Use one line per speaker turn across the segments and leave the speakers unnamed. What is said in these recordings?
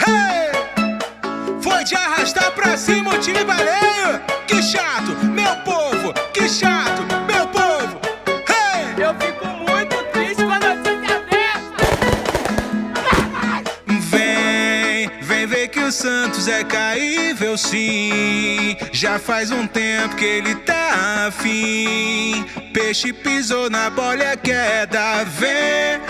Hey! Foi de arrastar pra cima o time baleio. Que chato, meu povo, que chato, meu povo. Hey!
Eu fico muito triste quando eu sinto a
Vem ver que o Santos é caível sim. Já faz um tempo que ele tá afim. Peixe pisou na bola e a queda vem.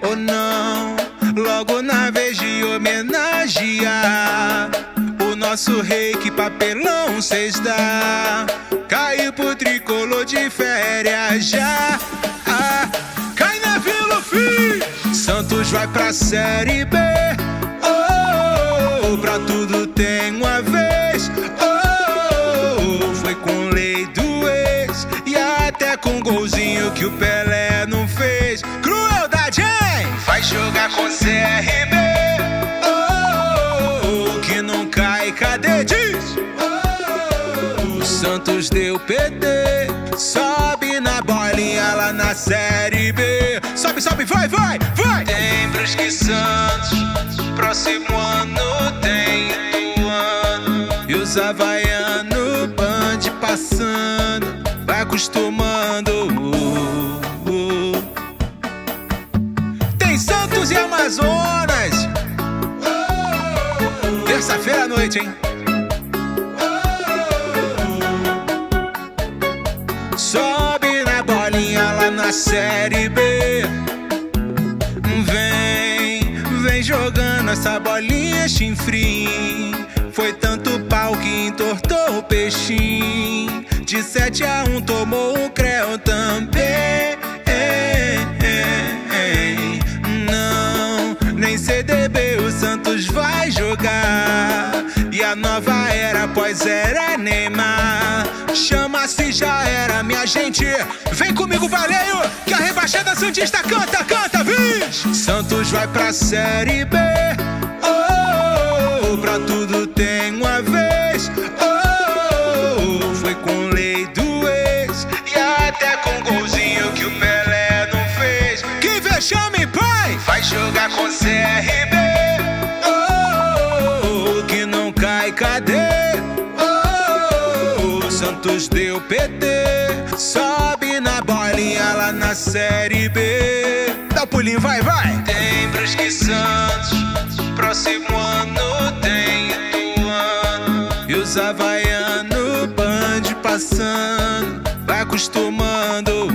Ou não, logo na vez de homenagear o nosso rei, que papelão cês dá. Caiu pro tricolor de férias já. Cai na Vila, filho. Santos vai pra Série B. Oh, pra tudo tem uma vez. Oh, foi com lei do ex e até com golzinho que o Pelé não fez. Crueldade, hein? Vai jogar com CRB. Oh, que não cai, cadê? Diz! O Santos deu PT. Sobe na bolinha lá na Série B. Sobe, sobe, vai, vai, vai! Tem Brusque Santos, próximo ano tem Ituano. E os havaianos, Band passando, vai acostumando. Tem Santos e Amazonas, terça-feira à noite, hein? Sobe na bolinha lá na Série B. Vem jogando essa bolinha chinfrim. Foi tanto pau que entortou o peixinho. De 7-1 tomou o Creu também. Não, nem CDB o Santos vai jogar. E a nova era após era Neymar. Chama-se já era, minha gente. Vem comigo, baleio, que a rebaixada santista canta, canta, vixe. Santos vai pra Série B. Oh, pra tudo tem uma vez. Oh, foi com lei do ex e até com golzinho que o Pelé não fez. Que vexame, pai! Vai jogar com CRB. Oh, que não cai, cadê? Santos deu PT, sobe na bolinha lá na Série B. Dá um pulinho, vai, vai! Tem Brusque Santos, próximo ano tem Ituano. E os havaianos, Band passando, vai acostumando.